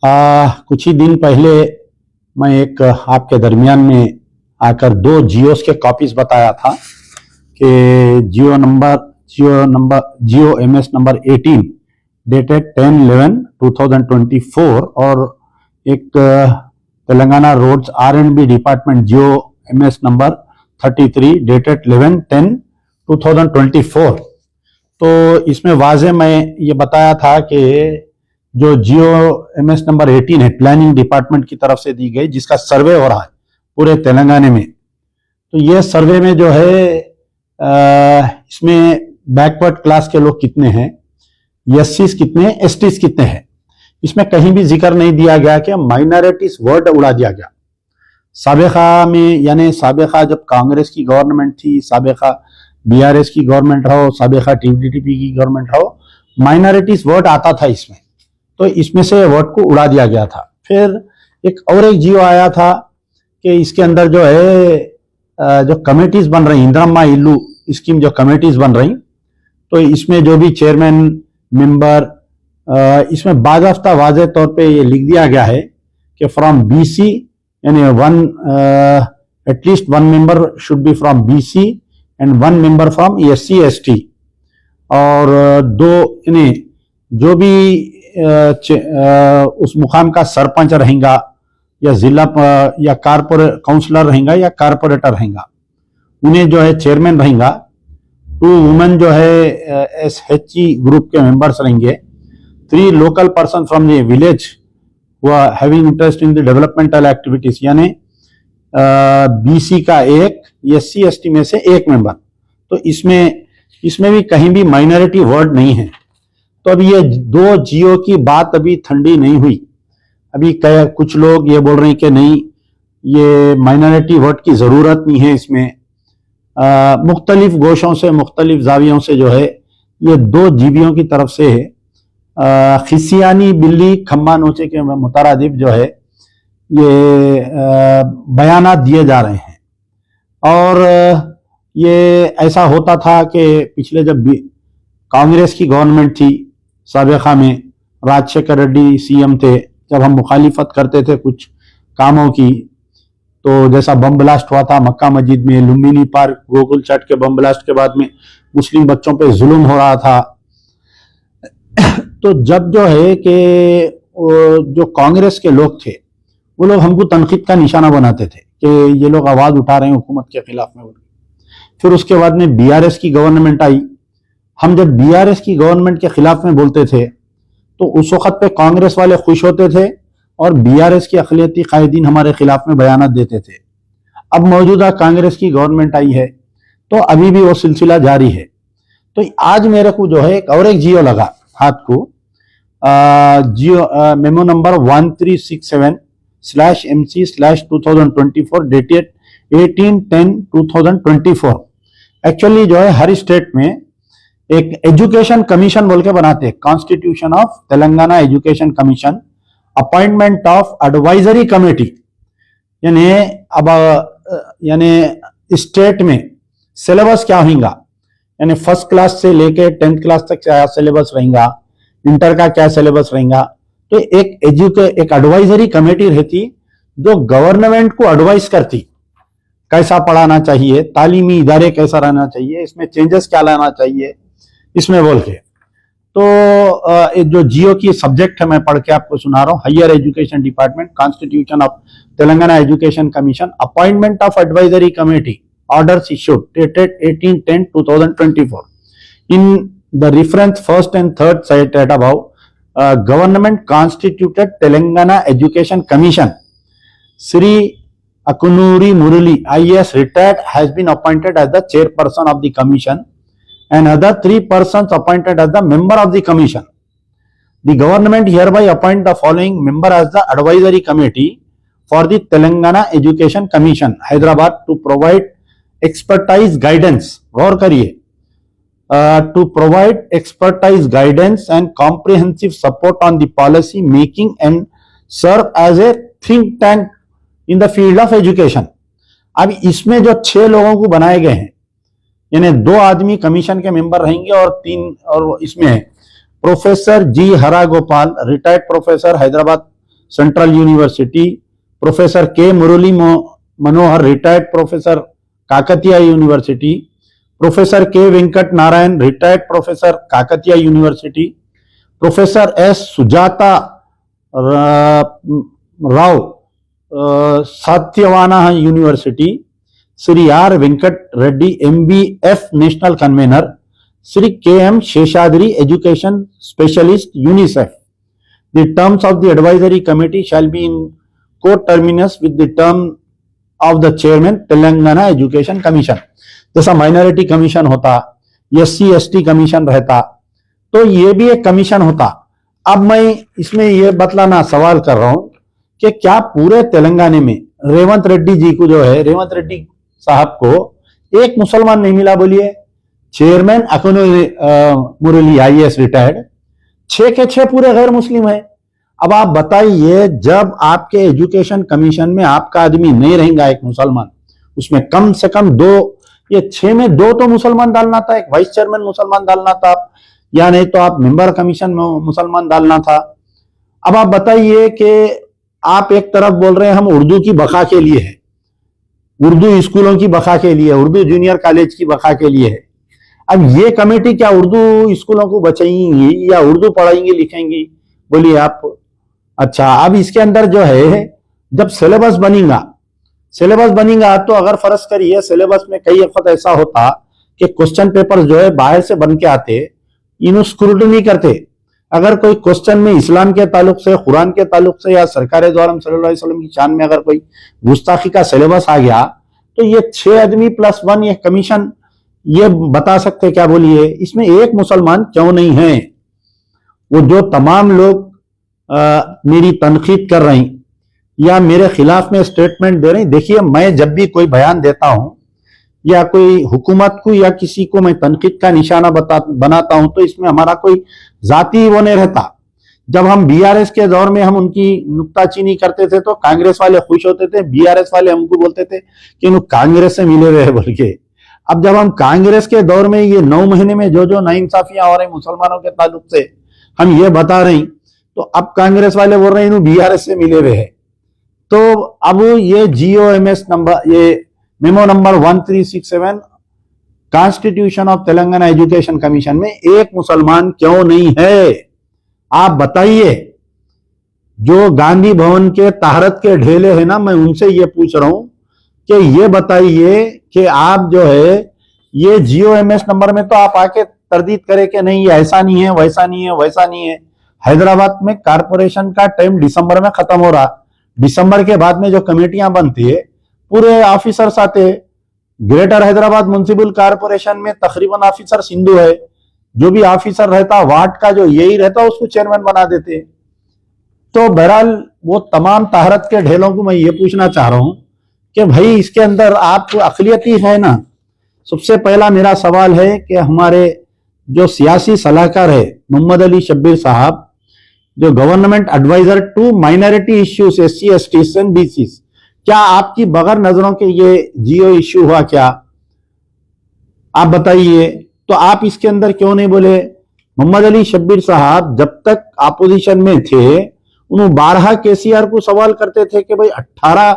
कुछ ही दिन पहले मैं एक आपके दरमियान में आकर दो जियोस के कॉपीज बताया था कि जियो MS नंबर 18 डेटेड 10/11/2024 और एक तेलंगाना रोड्स R&B डिपार्टमेंट जियो MS नंबर 33 डेटेड 11/10/2024। तो इसमें वाजे मैं ये बताया था कि जो जियो MS नंबर 18 है प्लानिंग डिपार्टमेंट की तरफ से दी गई, जिसका सर्वे हो रहा है पूरे तेलंगाना में। तो ये सर्वे में जो है इसमें बैकवर्ड क्लास के लोग कितने हैं, SCs कितने, STs कितने हैं, इसमें कहीं भी जिक्र नहीं दिया गया कि माइनॉरिटीज वर्ड उड़ा दिया गया। साबिका में, यानी साबिका जब कांग्रेस की गवर्नमेंट थी, साबिका BRS की गवर्नमेंट रहो, साबिका TTP की गवर्नमेंट रहो, माइनॉरिटीज वर्ड आता था इसमें, तो इसमें से वर्ड को उड़ा दिया गया था। फिर एक जियो आया था कि इसके अंदर जो है जो कमेटीज बन रही, इंदिरम्मा इल्लू स्कीम जो कमेटीज बन रही, तो इसमें जो भी चेयरमैन मेंबर, इसमें बाज़ाफ्ता वाज़े तौर पे ये लिख दिया गया है कि फ्रॉम BC, यानी at least 1 member should be from BC and 1 member from SC ST, और दो यानी जो भी उस मुकाम का सरपंच रहेगा या जिला या कारपोरेट काउंसलर रहेगा या कारपोरेटर रहेगा, उन्हें जो है चेयरमैन रहेगा। 2 वुमेन जो है SHG ग्रुप के मेंबर्स रहेंगे। 3 local person from the village who are having interest in the developmental activities, यानी BC का 1, SC ST में से 1 मेंबर। तो इसमें भी कहीं भी माइनॉरिटी वर्ड नहीं है। तो अभी ये 2 जियो की बात अभी ठंडी नहीं हुई। अभी कुछ लोग ये बोल रहे हैं कि नहीं, ये माइनॉरिटी वर्ड की जरूरत नहीं है इसमें। मुख्तलिफ गोशों से, मुख्तलिफ जावियों से जो है ये 2 जीबियों की तरफ से खिसियानी बिल्ली खम्बा नोचे के मुतारादिफ जो है ये बयानात दिए जा रहे हैं। और ये ऐसा होता था कि पिछले जब कांग्रेस की गवर्नमेंट थी, साबिका में राजशेखर रेड्डी CM थे, जब हम मुखालिफत करते थे कुछ कामों की, तो जैसा बम ब्लास्ट हुआ था मक्का मस्जिद में, लुम्बिनी पार्क, गोकुल चाट के बम ब्लास्ट के बाद में मुस्लिम बच्चों पे जुल्म हो रहा था। तो जब जो है कि जो कांग्रेस के लोग थे वो लोग हमको तनकीद का निशाना बनाते थे कि ये लोग आवाज उठा रहे हैं हुकूमत के खिलाफ में। फिर उसके बाद में BRS की गवर्नमेंट आई। हम जब BRS की गवर्नमेंट के खिलाफ में बोलते थे तो उस वक्त पे कांग्रेस वाले खुश होते थे और BRS की अक़लियती कायदीन हमारे खिलाफ में बयानात देते थे। अब मौजूदा कांग्रेस की गवर्नमेंट आई है तो अभी भी वो सिलसिला जारी है। तो आज मेरे को जो है एक जियो लगा हाथ को, GO memo number 1367/MC/2024 dated 18/10/2024। Actually जो है हर स्टेट में एक एजुकेशन कमीशन बोल के बनाते हैं, constitution of Telangana education commission, appointment of advisory committee. यानी अब स्टेट में सिलेबस क्या होगा, यानी फर्स्ट क्लास से लेके 10th क्लास तक क्या सिलेबस रहेगा, इंटर का क्या सिलेबस रहेगा। तो एक एडवाइजरी कमेटी रहती जो गवर्नमेंट को एडवाइस करती कैसा पढ़ाना चाहिए, तालीमी इदारे कैसा रहना चाहिए, इसमें चेंजेस क्या लाना चाहिए, इसमें बोल के। तो जो जियो की सब्जेक्ट है मैं पढ़ के आपको सुना रहा हूँ। Higher education department, constitution of Telangana education commission, appointment of advisory committee, orders issued dated 18/10/2024 in the reference first and third cited above, government constituted Telangana Education Commission. Sri Akunuri Murali IAS retired has been appointed as the chairperson of the commission and other 3 persons appointed as the member of the commission. The government hereby appoint the following member as the advisory committee for the Telangana Education Commission, Hyderabad, to provide expertise guidance. गौर करिए, to provide expertise guidance and comprehensive support on the policy making and serve as a think tank in the field of education. अब इसमें जो 6 लोगों को बनाए गए हैं, यानी 2 आदमी कमीशन के मेंबर रहेंगे और 3 और इसमें professor G. Hara Gopal, retired professor, Hyderabad central university, professor K Murali Manohar, retired professor, Kakatiya university, professor K Venkat Narayan, retired professor, Kakatiya university, professor S Sujatha Rao, Satyavana university, Shri R Venkat Reddy, MBF national convener, Shri KM Seshadri, education specialist, UNICEF. The terms of the advisory committee shall be in coterminous with the term of the chairman, Telangana education commission. जैसा minority commission होता, SC/ST commission रहता, तो ये भी एक commission होता. अब मैं इसमें ये बतलाना सवाल कर रहा हूं कि क्या पूरे तेलंगाना में रेवंत रेड्डी जी को जो है, रेवंत रेड्डी साहब को एक मुसलमान नहीं मिला? बोलिए. चेयरमैन अकुनो मुरली IAS रिटायर्ड, 6 के 6 पूरे गैर मुस्लिम है. अब आप बताइए, जब आपके एजुकेशन कमीशन में आपका आदमी नहीं रहेगा एक मुसलमान, उसमें कम से कम 2, ये 6 में 2 तो मुसलमान डालना था, एक वाइस चेयरमैन मुसलमान डालना था, या नहीं तो आप मेंबर कमीशन में मुसलमान डालना था. अब आप बताइए कि आप एक तरफ बोल रहे हैं हम उर्दू की बका के लिए है, उर्दू स्कूलों की बका के लिए, उर्दू जूनियर कॉलेज की बका के लिए है. अब ये कमेटी क्या उर्दू स्कूलों को बचाएंगी या उर्दू पढ़ाएंगी लिखेंगी? बोलिए आप. अच्छा, अब इसके अंदर जो है, जब सिलेबस बनेगा तो अगर फर्ज करिए सिलेबस में कई वक्त ऐसा होता कि क्वेश्चन पेपर जो है बाहर से बन के आते, इन्हों स्क्रूटनी करते. अगर कोई क्वेश्चन में इस्लाम के ताल्लुक से, कुरान के ताल्लुक से या सरकार दो आलम सल्लल्लाहु अलैहि वसल्लम की शान में अगर कोई गुस्ताखी का सिलेबस आ गया, तो ये 6 आदमी प्लस 1 ये कमीशन ये बता सकते क्या? बोलिए. इसमें एक मुसलमान क्यों नहीं है? वो जो तमाम लोग मेरी तनकीद कर रहे हैं या मेरे खिलाफ में स्टेटमेंट दे रहे हैं, देखिए मैं जब भी कोई बयान देता हूं या कोई हुकूमत को या किसी को मैं तनकीद का निशाना बनाता हूं, तो इसमें हमारा कोई जाती वो नहीं रहता. जब हम BRS के दौर में हम उनकी नुक्ताचीनी करते थे तो कांग्रेस वाले खुश होते थे, BRS वाले हमको बोलते थे कि इन कांग्रेस से मिले हुए बोल के. अब जब हम कांग्रेस के दौर में ये 9 महीने में जो नाइंसाफियां हो रही मुसलमानों के ताल्लुक से हम ये बता रहे हैं, तो अब कांग्रेस वाले बोल रहे हैं BRS से मिले हुए हैं. तो अब ये GOMS नंबर, ये memo number 1367 constitution of Telangana education commission में एक मुसलमान क्यों नहीं है? आप बताइए. जो गांधी भवन के तहरत के ढेले हैं ना, मैं उनसे ये पूछ रहा हूं कि ये बताइए कि आप जो है ये GOMS नंबर में तो आप आके तरदीद करें कि नहीं ये ऐसा नहीं है, वैसा नहीं है, वैसा नहीं है. हैदराबाद में कारपोरेशन का टाइम दिसंबर में खत्म हो रहा. दिसंबर के बाद में जो कमेटियां बनती है, पूरे ऑफिसर्स आते. ग्रेटर हैदराबाद म्युनिसिपल कारपोरेशन में तकरीबन ऑफिसर हिंदू है. जो भी ऑफिसर रहता वार्ड का जो यही रहता उसको चेयरमैन बना देते. तो बहरहाल वो तमाम तहरत के ढेलों को मैं ये पूछना चाह रहा हूं कि भाई इसके अंदर आपको अकलियती है ना. सबसे पहला मेरा सवाल है कि हमारे जो सियासी सलाहकार है मोहम्मद अली शब्बीर साहब, जो government adviser to minority issues SC/ST and BC, क्या आपकी बगैर नजरों के ये GO इश्यू हुआ क्या? आप बताइए. तो आप इसके अंदर क्यों नहीं बोले? मोहम्मद अली शब्बीर साहब जब तक अपोजिशन में थे, उन्होंने 12 KCR को सवाल करते थे कि भाई 18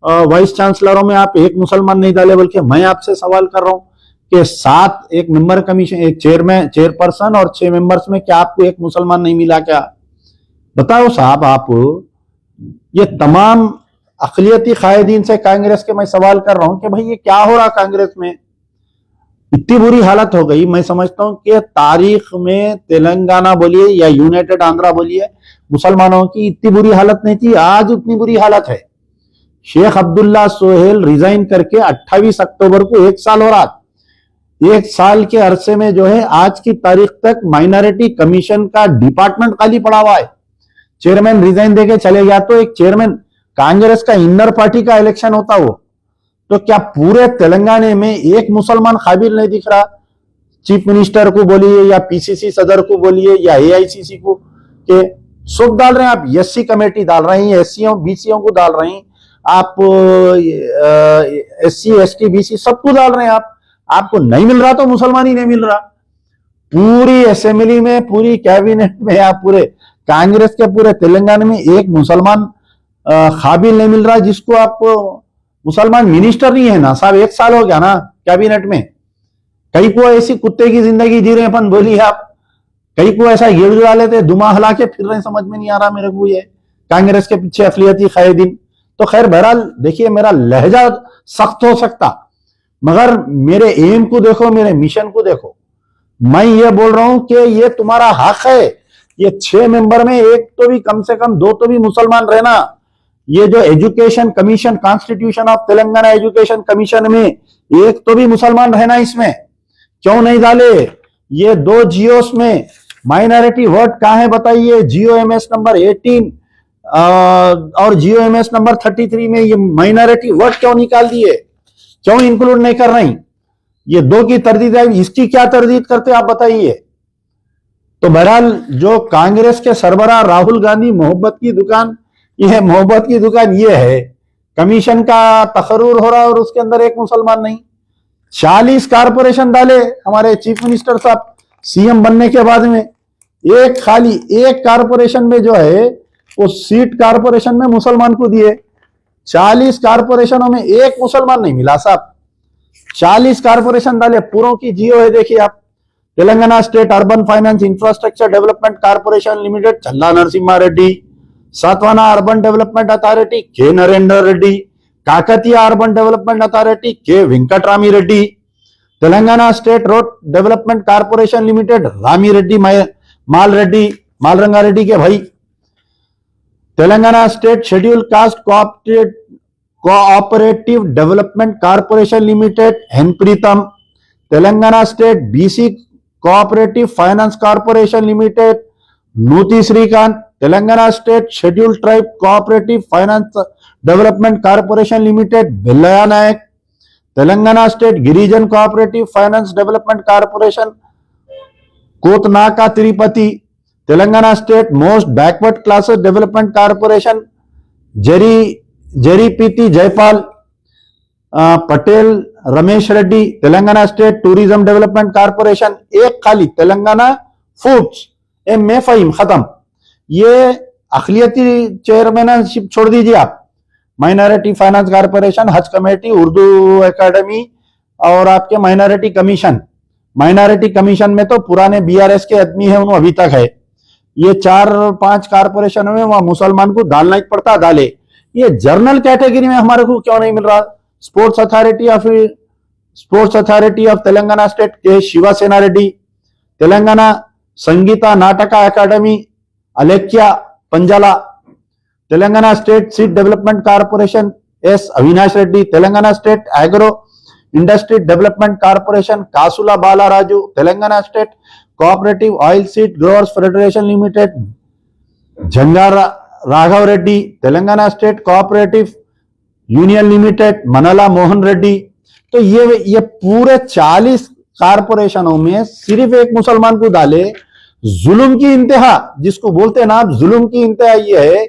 वाइस चांसलरों में आप एक मुसलमान नहीं डाले, बल्कि मैं आपसे सवाल कर रहा हूं कि 7 एक मेंबर कमीशन, एक चेयरपर्सन और 6 मेंबर्स में क्या आपको एक मुसलमान नहीं मिला क्या? बताओ साहब. आप ये तमाम अकलियती कायदीन से कांग्रेस के मैं सवाल कर रहा हूं कि भाई ये क्या हो रहा कांग्रेस में? इतनी बुरी हालत हो गई. मैं समझता हूं कि तारीख में तेलंगाना बोलिए या यूनाइटेड आंध्रा बोलिए, मुसलमानों की इतनी बुरी हालत नहीं थी, आज उतनी बुरी हालत है. शेख अब्दुल्ला सोहेल रिजाइन करके 28 अक्टूबर को 1 साल हो रहा. 1 साल के अरसे में जो है आज की तारीख तक माइनॉरिटी कमीशन का डिपार्टमेंट खाली पड़ा हुआ है. चेयरमैन रिजाइन देके चले गया, तो एक चेयरमैन कांग्रेस का इनर पार्टी का इलेक्शन होता हो, तो क्या पूरे तेलंगाना में एक मुसलमान काबिल नहीं दिख रहा? चीफ मिनिस्टर को बोलिए या PCC सदर को बोलिए या AICC को, के सब डाल रहे हैं आप. SC कमेटी डाल रहे हैं, SCO BCO को डाल रहे हैं आप, SC ST BC सबको डाल रहे हैं आप. आपको नहीं मिल रहा तो मुसलमान ही नहीं मिल रहा. पूरी असेंबली में, पूरी कैबिनेट में या पूरे कांग्रेस के पूरे तेलंगाना में एक मुसलमान काबिल नहीं मिल रहा जिसको आप मुसलमान मिनिस्टर नहीं है ना साहब, 1 साल हो गया ना कैबिनेट में। कई को ऐसी कुत्ते की जिंदगी जी रहे अपन बोली आप, कई को ऐसा गिड़गिड़ा लेते दुमा हला के फिर रहे, समझ में नहीं आ रहा मेरे को ये कांग्रेस के पीछे अफलियती कायदीन। तो खैर बहरहाल देखिए, मेरा लहजा सख्त हो सकता मगर मेरे एम को देखो, मेरे मिशन को देखो। मैं ये बोल रहा हूं कि ये तुम्हारा हक है, ये 6 मेंबर में एक तो भी कम से कम 2 तो भी मुसलमान रहना। ये जो education commission, constitution of Telangana education commission में एक तो भी मुसलमान रहना, इसमें क्यों नहीं डाले? ये 2 जियोस में माइनॉरिटी वर्ड कहां है बताइए? GOMS नंबर 18 और GOMS नंबर 33 में ये माइनॉरिटी वर्ड क्यों निकाल दिए? क्यों इंक्लूड नहीं कर रही? ये 2 की तरदीद है, इसकी क्या तरदीद करते आप बताइए? तो बहरहाल जो कांग्रेस के सरबराह राहुल गांधी मोहब्बत की दुकान, यह मोहब्बत की दुकान ये है, कमीशन का तकरूर हो रहा है और उसके अंदर एक मुसलमान नहीं। 40 कारपोरेशन डाले हमारे चीफ मिनिस्टर साहब सीएम बनने के बाद में, एक खाली एक कारपोरेशन में जो है वो सीट कारपोरेशन में मुसलमान को दिए। 40 कारपोरेशनों में एक मुसलमान नहीं मिला साहब। 40 कारपोरेशन डाले, पूरों की जियो है देखिए आप। Telangana state urban finance infrastructure development corporation limited Challa Narasimha Reddy, Satavahana urban development authority K Narendra Reddy, Kakatiya urban development authority K Venkatarami Reddy, Telangana state road development corporation limited Rami Reddy Mal Reddy, Malranga Reddy के भाई, Telangana state schedule caste cooperative development corporation limited N Pritam, Telangana state BC cooperative finance corporation limited Nuti Srikanth, Telangana state schedule tribe cooperative finance development corporation limited Billaya Naik, Telangana state Girijan cooperative finance development corporation Kotanaka Tirupati, Telangana state most backward classes development corporation Jaripiti Jaipal Patel Ramesh Reddy, Telangana state tourism development corporation एक खाली Telangana foods में फहीम खत्म। ये अखिलियती chairmanship छोड़ दीजिए आप, minority finance corporation, हज committee, Urdu academy और आपके माइनॉरिटी कमीशन। माइनॉरिटी कमीशन में तो पुराने BRS के आदमी है, उन्होंने अभी तक है। ये 4-5 कारपोरेशन में वहां मुसलमान को डालना ही पड़ता, डाले। ये जर्नल कैटेगरी में हमारे को क्यों नहीं मिल रहा? Sports authority of Telangana state K Shivasena Reddy, Telangana Sangeeta Nataka Akademi Alekhya Panjala, Telangana state seed development corporation S Avinash Reddy, Telangana state agro industry development corporation Kasula Bala Raju, Telangana state cooperative oil seed growers federation limited Jangara Raghav Reddy, Telangana state cooperative union limited Manala Mohan Reddy. तो ये पूरे 40 कारपोरेशनों में सिर्फ एक मुसलमान को डाले। जुल्म की इंतहा जिसको बोलते हैं ना आप, जुल्म की इंतहा ये है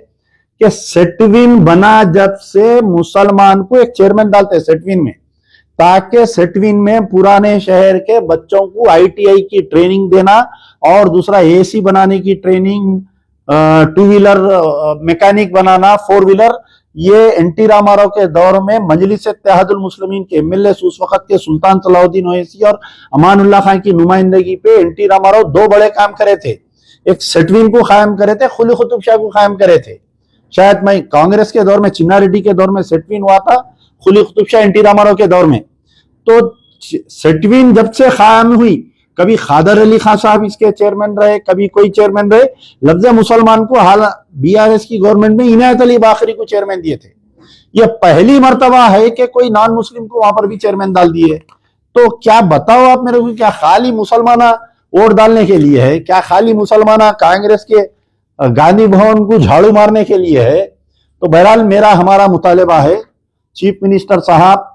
कि सेटविन बना जब से मुसलमान को एक चेयरमैन डालते हैं सेटविन में, ताकि सेटविन में पुराने शहर के बच्चों को ITI की ट्रेनिंग देना और दूसरा AC बनाने की ट्रेनिंग, 2 व्हीलर मैकेनिक बनाना, 4 व्हीलर। ये NT रामाराव के दौर में मजलिस इत्तेहादुल मुस्लिमीन के MLA उस वक्त के सुल्तान सलाउद्दीन ओवैसी और अमानुल्लाह खान की नुमाइंदगी पे NT रामाराव 2 बड़े काम करे थे। एक सेटविन को कायम करे थे, कुली कुतुब शाह को कायम करे थे। शायद मैं कांग्रेस के दौर में, चिन्ना रेड्डी के दौर में सेटविन हुआ था, कुली कुतुब शाह NT रामाराव के दौर में। तो सेटविन जब से कायम हुई, कभी खादर अली खान साहब इसके चेयरमैन रहे, कभी कोई चेयरमैन रहे। लफ्ज मुसलमान को हाल BRS की गवर्नमेंट में इनायत अली बाखरी को चेयरमैन दिए थे। यह पहली मर्तबा है कि कोई नॉन मुस्लिम को वहां पर भी चेयरमैन डाल दिए। तो क्या बताओ आप मेरे को, क्या खाली मुसलमाना वोट डालने के लिए है? क्या खाली मुसलमाना कांग्रेस के गांधी भवन को झाड़ू मारने के लिए है? तो बहरहाल हमारा मुतालबा है, चीफ मिनिस्टर साहब,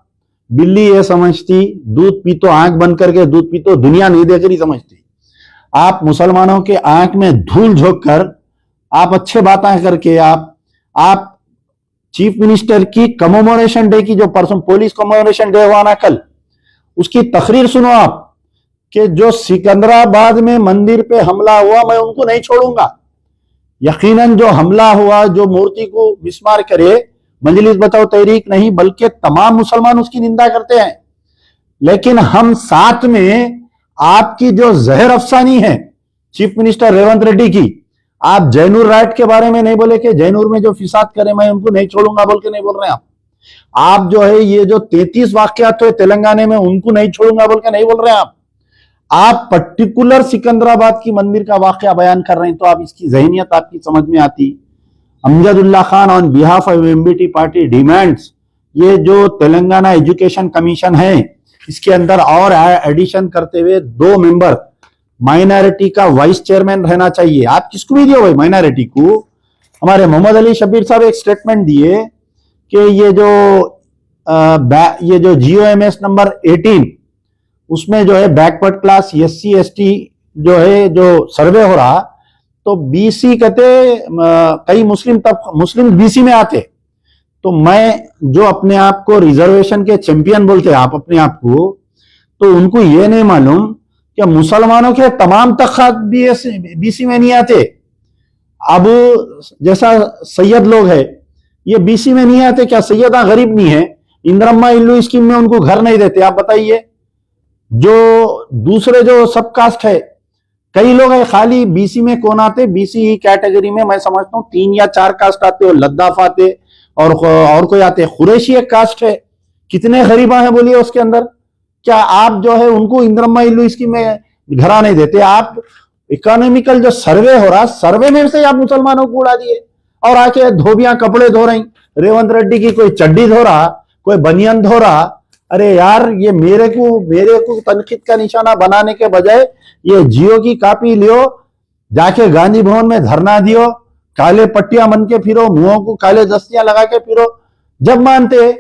बिल्ली ये समझती दूध पी तो आंख बंद करके दूध पी तो दुनिया नहीं देख रही समझती। आप मुसलमानों के आंख में धूल झोंक कर, आप अच्छे बातें करके, आप चीफ मिनिस्टर की कमेमोरेशन डे की, जो परसों पुलिस कमेमोरेशन डे हुआ ना कल, उसकी तकरीर सुनो आप, कि जो सिकंदराबाद में मंदिर पे हमला हुआ, मैं उनको नहीं छोड़ूंगा। यकीनन जो हमला हुआ, जो मूर्ति को मिसमार करे, मजलिस बचाओ तहरीक नहीं बल्कि तमाम मुसलमान उसकी निंदा करते हैं। लेकिन हम साथ में आपकी जो जहर अफसानी है चीफ मिनिस्टर रेवंत रेड्डी की, आप जैनुर राइट के बारे में नहीं बोले कि जैनुर में जो फिसाद करे मैं उनको नहीं छोड़ूंगा बोल के नहीं बोल रहे हैं आप जो है ये जो 33 वाकयात हुए तेलंगाना में उनको नहीं छोड़ूंगा बोल के नहीं बोल रहे हैं आप पर्टिकुलर सिकंदराबाद की मंदिर का वाकया बयान कर रहे हैं। तो आप इसकी जहनियत आपकी समझ में आती। Amjadullah Khan on behalf of MBT party demands, ये जो तेलंगाना एजुकेशन कमीशन है इसके अंदर और एडिशन करते हुए 2 मेंबर माइनॉरिटी का वाइस चेयरमैन रहना चाहिए। आप किसको भी दिए भाई माइनॉरिटी को? हमारे मोहम्मद अली शबीर साहब एक स्टेटमेंट दिए कि ये जो जीओएमएस नंबर 18 उसमें जो है बैकवर्ड क्लास एससी एसटी जो है जो सर्वे हो रहा, तो बीसी कहते कई मुस्लिम बीसी में आते। तो मैं जो अपने आप को रिजर्वेशन के चैंपियन बोलते हैं आप अपने आप को, तो उनको ये नहीं मालूम कि मुसलमानों के तमाम तख्त बीसी में नहीं आते। अब जैसा सैयद लोग है ये बीसी में नहीं आते क्या? सैयदा गरीब नहीं है, इंदिरम्मा इल्लू स्कीम में उनको घर नहीं देते। आप बताइए, जो दूसरे जो सब कास्ट है कई लोग है खाली बीसी में कौन आते? बीसी कैटेगरी में मैं समझता हूं 3 या 4 कास्ट आते हो, लद्दाफ आते और कोई आते। कुरैशी एक कास्ट है, कितने गरीबा है बोलिए उसके अंदर? क्या आप जो है उनको इंदिरम्मा इल्लू स्कीम में घरा नहीं देते? आप इकोनॉमिकल जो सर्वे हो रहा, सर्वे में से आप मुसलमानों को उड़ा दिए और आके धोबियां कपड़े धो रही। रेवंत रेड्डी की कोई चड्डी धो रहा, कोई बनियान धो रहा। अरे यार, ये मेरे को तनकीद का निशाना बनाने के बजाय ये जियो की कॉपी लियो, जाके गांधी भवन में धरना दियो, काले पट्टियां बन के फिरो, मुंहों को काले दस्तियां लगा के फिरो, जब मानते।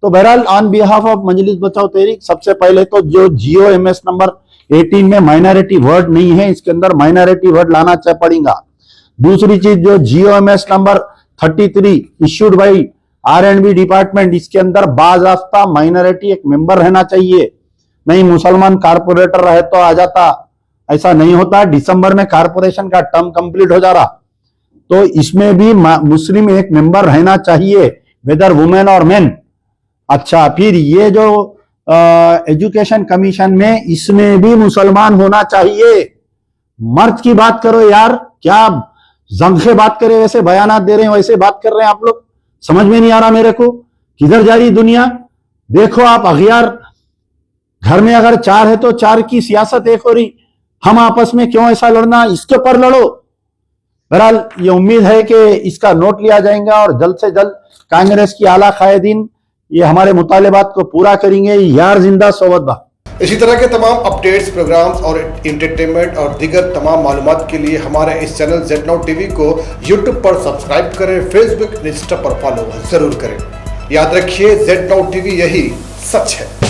तो बहरहाल ऑन बिहाफ ऑफ मजलिस बचाओ तहरीक, सबसे पहले तो जो जीओएमएस नंबर 18 में माइनॉरिटी वर्ड नहीं है, इसके अंदर माइनॉरिटी वर्ड लाना पड़ेगा। दूसरी चीज, जो GOMS number 33 issued by R&B department, इसके अंदर बाज़ाब्ता माइनॉरिटी एक मेंबर रहना चाहिए। नहीं मुसलमान कारपोरेटर रहे तो आ जाता, ऐसा नहीं होता। दिसंबर में कारपोरेशन का टर्म कंप्लीट हो जा रहा, तो इसमें भी मुस्लिम एक मेंबर रहना चाहिए, वेदर वुमेन और मेन। अच्छा, फिर ये जो एजुकेशन कमीशन में इसमें भी मुसलमान होना चाहिए। मर्द की बात करो यार, क्या जंग से बात करे वैसे बयानात दे रहे हैं, वैसे बात कर रहे हैं आप लोग। समझ में नहीं आ रहा मेरे को, किधर जा रही दुनिया? देखो आप अगयार, घर में अगर 4 है तो 4 की सियासत एक हो रही। हम आपस में क्यों ऐसा लड़ना, इसके ऊपर लड़ो। बहरहाल ये उम्मीद है कि इसका नोट लिया जाएगा और जल्द से जल्द कांग्रेस की आला कायदीन ये हमारे मुतालिबात को पूरा करेंगे। यार जिंदा सोबत बा। इसी तरह के तमाम अपडेट्स, प्रोग्राम्स और एंटरटेनमेंट और दीगर तमाम मालूमात के लिए हमारे इस चैनल Z-Now TV को YouTube पर सब्सक्राइब करें, फेसबुक, इंस्टा पर फॉलो जरूर करें। याद रखिए, Z-Now TV यही सच है।